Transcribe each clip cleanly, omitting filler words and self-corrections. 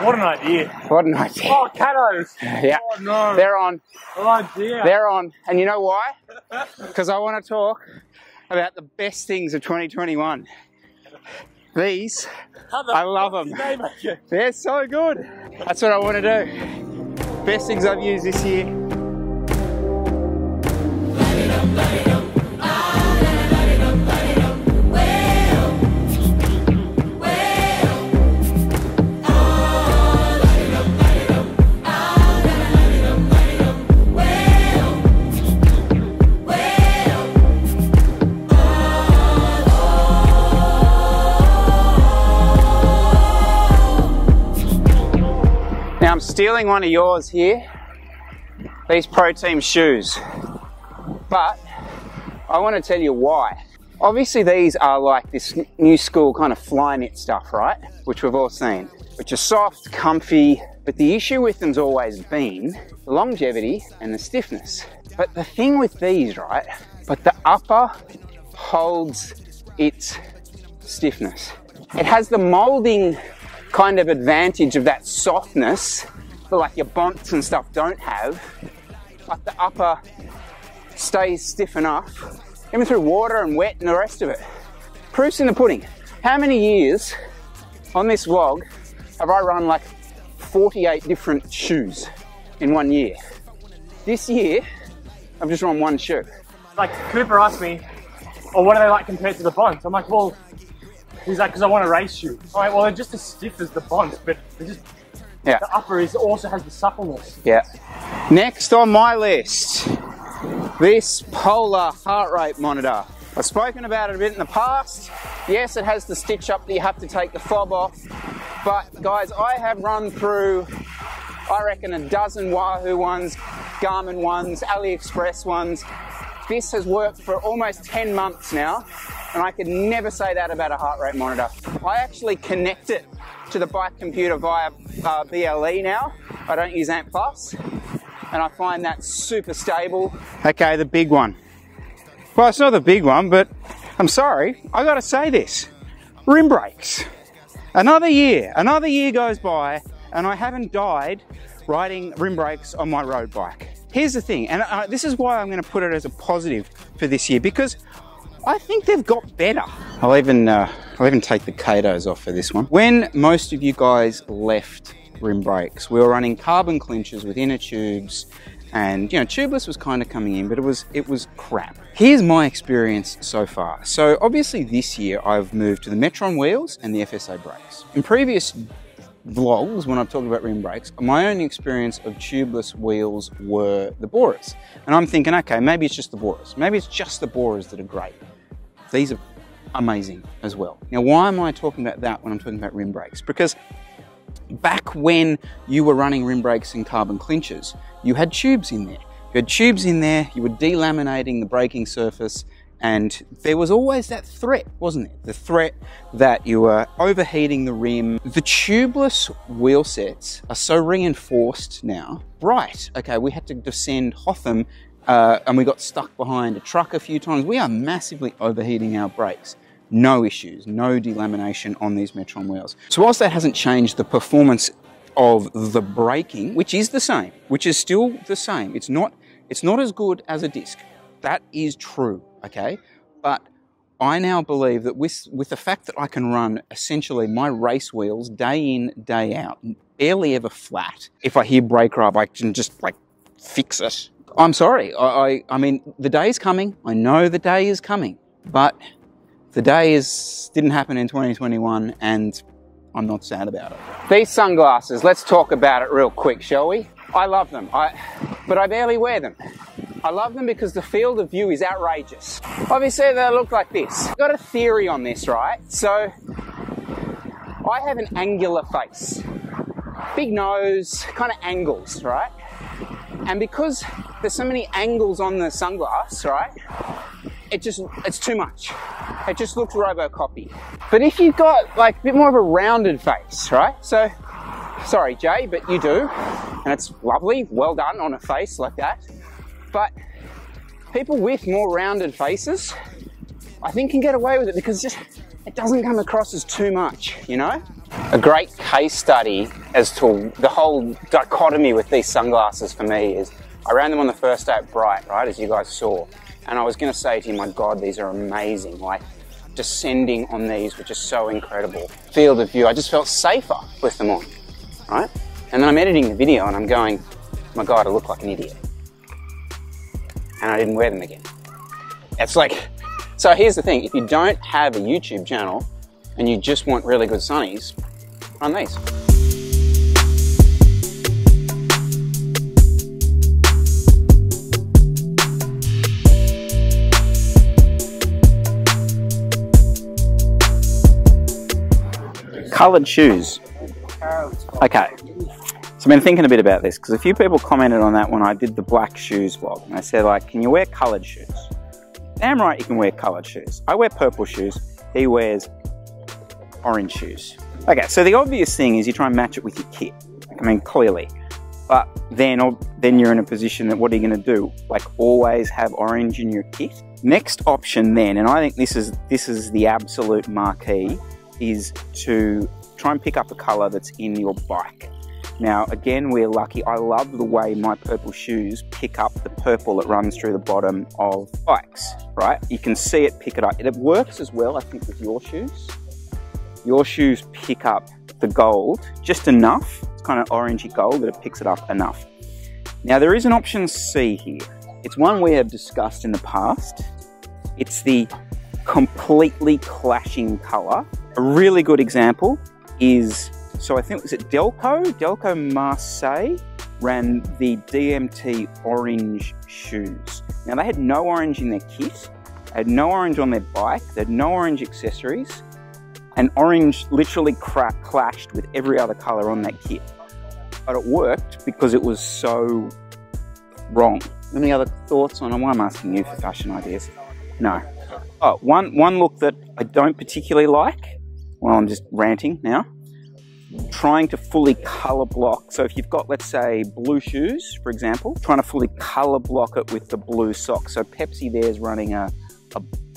What an idea. What an idea. Oh, catos. Yeah. Oh, no. They're on. Oh, dear. They're on. And you know why? Because I want to talk about the best things of 2021. These, I love them. They're so good. That's what I want to do. Best things I've used this year. Now I'm stealing one of yours here, these Pro Team shoes, but I want to tell you why. Obviously these are like this new school kind of fly knit stuff, right? Which we've all seen, which are soft, comfy, but the issue with them's always been the longevity and the stiffness. But the thing with these, right, but the upper holds its stiffness. It has the molding kind of advantage of that softness that like your bonts and stuff don't have, but the upper stays stiff enough, even through water and wet and the rest of it. Proof's in the pudding. How many years on this vlog have I run like 48 different shoes in 1 year? This year, I've just run one shoe. Like Cooper asked me, oh, what are they like compared to the bonds? I'm like, well, he's like, because I want a race shoe. I'm like, well, they're just as stiff as the bonds, but they're just, yeah. The upper also has the suppleness. Yeah. Next on my list, this Polar heart rate monitor. I've spoken about it a bit in the past. Yes, it has the stitch up that you have to take the fob off. But guys, I have run through, I reckon, a dozen Wahoo ones, Garmin ones, AliExpress ones. This has worked for almost 10 months now, and I could never say that about a heart rate monitor. I actually connect it to the bike computer via BLE now. I don't use Ant Plus, and I find that super stable. Okay, the big one. Well, it's not the big one, but I'm sorry, I gotta say this. Rim brakes. Another year goes by, and I haven't died riding rim brakes on my road bike. Here's the thing, and this is why I'm going to put it as a positive for this year, because I think they've got better. I'll even take the Katos off for this one. When most of you guys left rim brakes, we were running carbon clinchers with inner tubes, and you know, tubeless was kind of coming in, but it was crap. Here's my experience so far. So obviously this year I've moved to the Metron wheels and the FSA brakes. In previous vlogs, when I've talked about rim brakes, my only experience of tubeless wheels were the Borers. And I'm thinking, okay, maybe it's just the Borers. Maybe it's just the Borers that are great. These are amazing as well. Now, why am I talking about that when I'm talking about rim brakes? Because back when you were running rim brakes and carbon clinchers, you had tubes in there. You had tubes in there, you were delaminating the braking surface, and there was always that threat, wasn't there? The threat that you were overheating the rim. The tubeless wheel sets are so reinforced now. Right, okay, we had to descend Hotham and we got stuck behind a truck a few times. We are massively overheating our brakes. No issues, no delamination on these Metron wheels. So whilst that hasn't changed the performance of the braking, which is the same, which is still the same, it's not as good as a disc. That is true, okay? But I now believe that with the fact that I can run essentially my race wheels day in, day out, barely ever flat, if I hear brake rub, I can just like fix it. I'm sorry, I mean, the day is coming. I know the day is coming, but the day didn't happen in 2021, and I'm not sad about it. These sunglasses, let's talk about it real quick, shall we? I love them, but I barely wear them. I love them because the field of view is outrageous. Obviously, they look like this. I've got a theory on this, right? So, I have an angular face. Big nose, kind of angles, right? And because there's so many angles on the sunglass, right? It's too much. It just looks Robocop-y. But if you've got like a bit more of a rounded face, right? So, sorry Jay, but you do. And it's lovely, well done on a face like that. But people with more rounded faces, I think can get away with it because it doesn't come across as too much, you know? A great case study as to the whole dichotomy with these sunglasses for me is I ran them on the first day at Bright, right, as you guys saw. And I was going to say to you, my God, these are amazing. Like, descending on these were just so incredible. Field of view, I just felt safer with them on, right? And then I'm editing the video and I'm going, my God, I look like an idiot. And I didn't wear them again. It's like, so here's the thing, if you don't have a YouTube channel and you just want really good sunnies, run these. Coloured shoes. Okay, so I've been thinking a bit about this because a few people commented on that when I did the black shoes vlog, and they said, like, can you wear coloured shoes? Damn right you can wear coloured shoes. I wear purple shoes, he wears orange shoes. Okay, so the obvious thing is you try and match it with your kit. I mean, clearly. But then you're in a position that what are you going to do? Like, always have orange in your kit? Next option then, and I think this is the absolute marquee, is to try and pick up a colour that's in your bike. Now, again, we're lucky. I love the way my purple shoes pick up the purple that runs through the bottom of bikes, right? You can see it pick it up. It works as well, I think, with your shoes. Your shoes pick up the gold just enough. It's kind of orangey gold that it picks it up enough. Now, there is an option C here. It's one we have discussed in the past. It's the completely clashing colour. A really good example is, so I think, was it Delco Marseille ran the DMT Orange Shoes. Now, they had no orange in their kit, they had no orange on their bike, they had no orange accessories, and orange literally clashed with every other colour on that kit. But it worked because it was so wrong. Any other thoughts on it? Why I'm asking you for fashion ideas? No. Oh, one look that I don't particularly like, well, I'm just ranting now, trying to fully colour block. So if you've got, let's say, blue shoes, for example, trying to fully colour block it with the blue socks. So Pepsi there's running a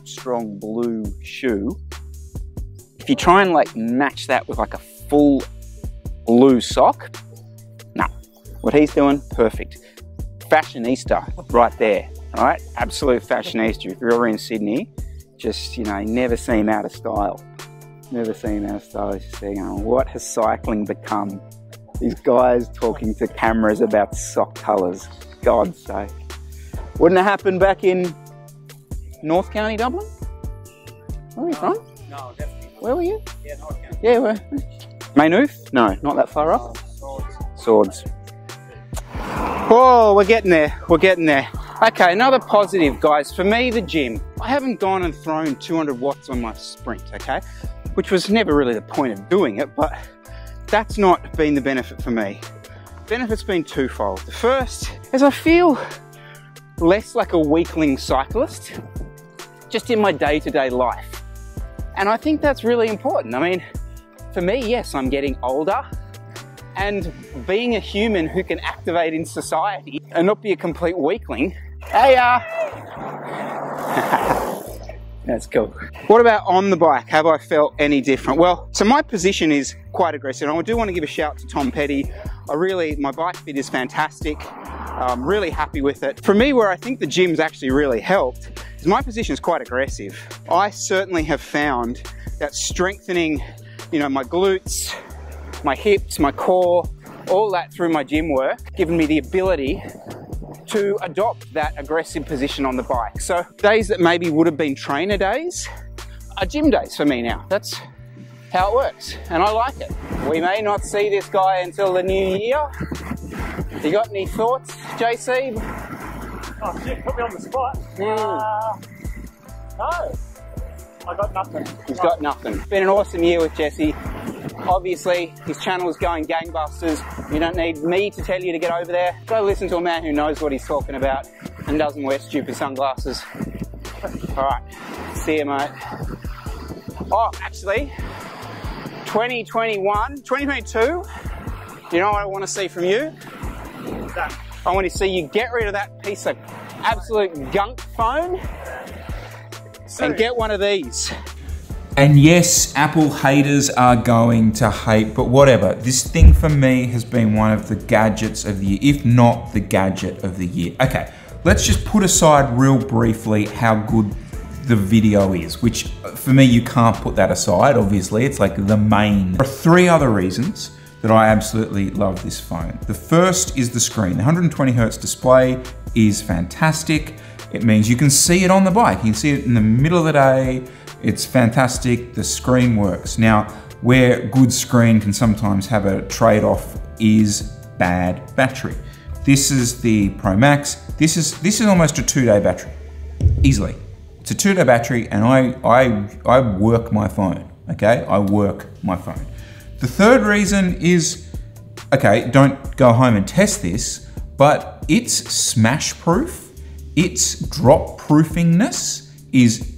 strong blue shoe. If you try and like match that with like a full blue sock, nah, what he's doing, perfect. Fashionista right there, all right? Absolute fashionista. If you're ever in Sydney, just, you know, never see him out of style. Never seen our style. It's just going, what has cycling become? These guys talking to cameras about sock colours. God's sake. Wouldn't it happen back in North County, Dublin? Where are you from? No, definitely. Where were you? Yeah, North County. Yeah, where? Maynooth? No, not that far up. Swords. Oh, we're getting there. We're getting there. Okay, another positive, guys. For me, the gym. I haven't gone and thrown 200 watts on my sprint, okay? Which was never really the point of doing it, but that's not been the benefit for me. The benefit's been twofold. The first is I feel less like a weakling cyclist, just in my day-to-day life. And I think that's really important. I mean, for me, yes, I'm getting older, and being a human who can activate in society and not be a complete weakling. Hey, that's cool. What about on the bike? Have I felt any different? Well, so my position is quite aggressive. And I do want to give a shout to Tom Petty. My bike fit is fantastic. I'm really happy with it. For me, where I think the gym's actually really helped is my position is quite aggressive. I certainly have found that strengthening, you know, my glutes, my hips, my core, all that through my gym work, given me the ability to adopt that aggressive position on the bike. So days that maybe would have been trainer days are gym days for me now. That's how it works, and I like it. We may not see this guy until the new year. You got any thoughts, JC? Oh shit, put me on the spot. No, I got nothing. He's got nothing. It's been an awesome year with Jesse. Obviously, his channel is going gangbusters. You don't need me to tell you to get over there. Go listen to a man who knows what he's talking about and doesn't wear stupid sunglasses. All right, see you, mate. Oh, actually, 2022, you know what I want to see from you? I want to see you get rid of that piece of absolute gunk phone and get one of these. And yes, Apple haters are going to hate, but whatever. This thing for me has been one of the gadgets of the year, if not the gadget of the year. Okay, let's just put aside real briefly how good the video is, which for me, you can't put that aside, obviously. It's like the main. There are 3 other reasons that I absolutely love this phone. The first is the screen. The 120 Hertz display is fantastic. It means you can see it on the bike. You can see it in the middle of the day. It's fantastic, the screen works. Now, where good screen can sometimes have a trade-off is bad battery. This is the Pro Max. This is almost a 2-day battery, easily. It's a 2-day battery, and I work my phone, okay? I work my phone. The third reason is, okay, don't go home and test this, but its smash-proof, its drop-proofingness is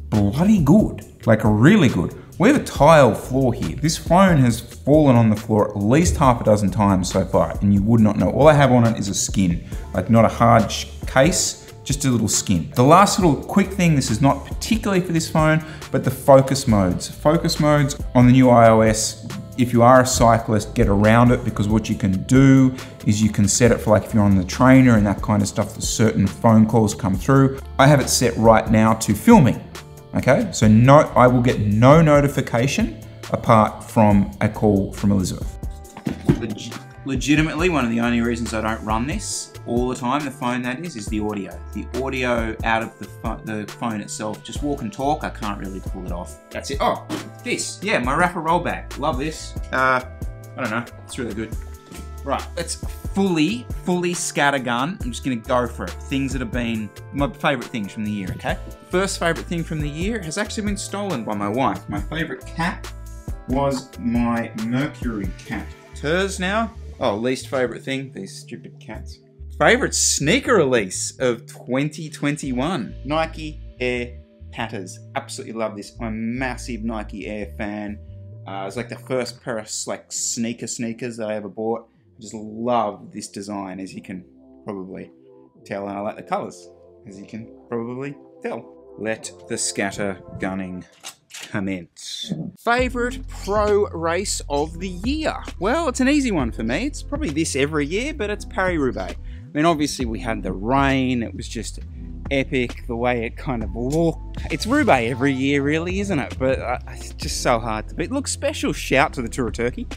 bloody good, like really good. We have a tile floor here. This phone has fallen on the floor at least half a dozen times so far, and you would not know. All I have on it is a skin, like not a hard case, just a little skin. The last little quick thing, this is not particularly for this phone, but the focus modes. Focus modes on the new iOS, if you are a cyclist, get around it, because what you can do is you can set it for, like, if you're on the trainer and that kind of stuff, that certain phone calls come through. I have it set right now to filming. Okay, so I will get no notification apart from a call from Elizabeth. Legitimately, one of the only reasons I don't run this all the time, the phone that is the audio. The audio out of the phone itself, just walk and talk, I can't really pull it off. That's it. Oh, this, yeah, my Rapha roll bag. Love this. I don't know, it's really good. Right, let's fully scattergun. I'm just gonna go for it. Things that have been my favorite things from the year, okay? First favorite thing from the year has actually been stolen by my wife. My favorite cat was my Mercury cat. Hers now? Oh, least favorite thing, these stupid cats. Favorite sneaker release of 2021. Nike Air Patters. Absolutely love this. I'm a massive Nike Air fan. It was like the first pair of like sneakers that I ever bought. I just love this design, as you can probably tell, and I like the colours, as you can probably tell. Let the scatter gunning commence. Favourite pro race of the year? Well, it's an easy one for me. It's probably this every year, but it's Paris-Roubaix. I mean, obviously we had the rain. It was just epic, the way it kind of looked. It's Roubaix every year, really, isn't it? But it's just so hard to beat. Look, special shout to the Tour of Turkey.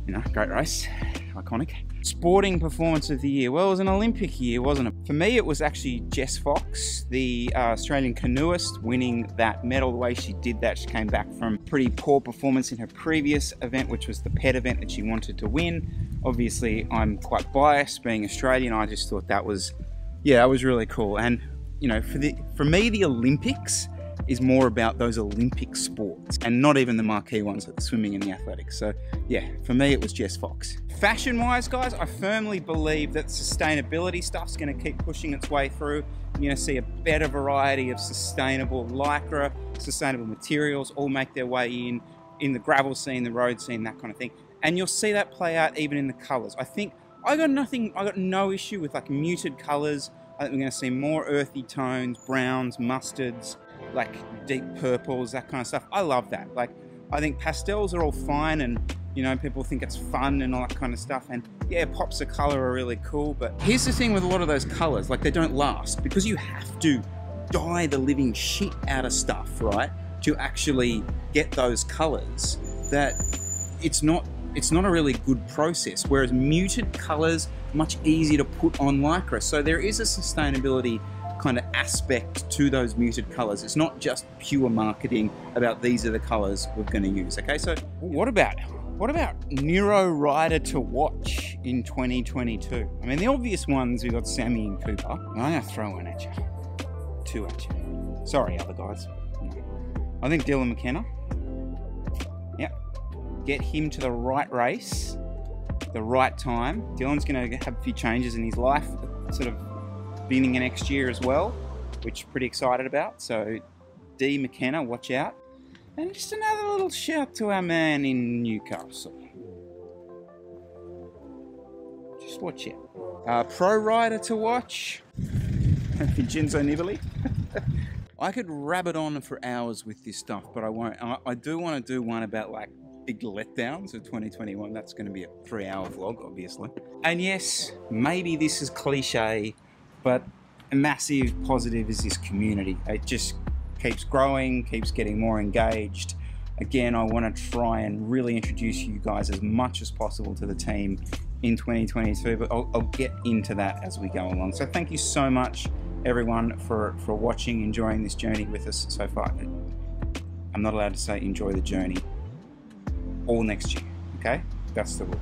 You know, great race, iconic. Sporting performance of the year. Well, it was an Olympic year, wasn't it? For me, it was actually Jess Fox, the Australian canoeist, winning that medal. The way she did that, she came back from pretty poor performance in her previous event, which was the pet event that she wanted to win. Obviously, I'm quite biased, being Australian. I just thought that was, yeah, it was really cool. And, you know, for me, the Olympics is more about those Olympic sports and not even the marquee ones like the swimming and the athletics. So yeah, for me it was Jess Fox. Fashion wise, guys, I firmly believe that sustainability stuff's going to keep pushing its way through. You're going to see a better variety of sustainable lycra, sustainable materials all make their way in the gravel scene, the road scene, that kind of thing. And you'll see that play out even in the colors. I think I got no issue with like muted colors. I think we're going to see more earthy tones, browns, mustards, like deep purples, that kind of stuff. I love that. Like, I think pastels are all fine, and you know, people think it's fun and all that kind of stuff, and yeah, pops of color are really cool. But here's the thing with a lot of those colors, like, they don't last because you have to dye the living shit out of stuff, right, to actually get those colors. That it's not a really good process, whereas muted colors much easier to put on lycra. So there is a sustainability kind of aspect to those muted colors. It's not just pure marketing about these are the colors we're going to use. Okay, so what about Neuro rider to watch in 2022? I mean, the obvious ones, we've got Sammy and Cooper. I'm going to throw one at you. Two at you. Sorry, other guys. I think Dylan McKenna. Yep. Get him to the right race, the right time. Dylan's going to have a few changes in his life, sort of beginning next year as well, which I'm pretty excited about. So D McKenna, watch out. And just another little shout to our man in Newcastle. Just watch out. Pro rider to watch, Vincenzo Nibali. I could rabbit on for hours with this stuff, but I won't. I do want to do one about like big letdowns of 2021. That's going to be a 3-hour vlog, obviously. And yes, maybe this is cliche, but a massive positive is this community. It just keeps growing, keeps getting more engaged. Again, I want to try and really introduce you guys as much as possible to the team in 2022, but I'll get into that as we go along. So thank you so much, everyone, for watching, enjoying this journey with us so far. I'm not allowed to say enjoy the journey all next year, okay? That's the rule.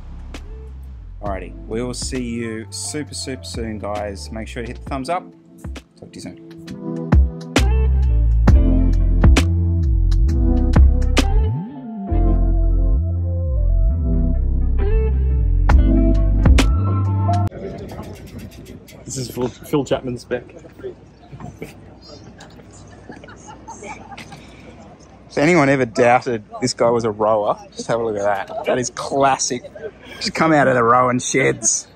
Alrighty, we will see you super soon, guys. Make sure to hit the thumbs up. Talk to you soon. This is Phil Chapman's spec. If anyone ever doubted this guy was a rower, just have a look at that. That is classic. Just come out of the rowing sheds.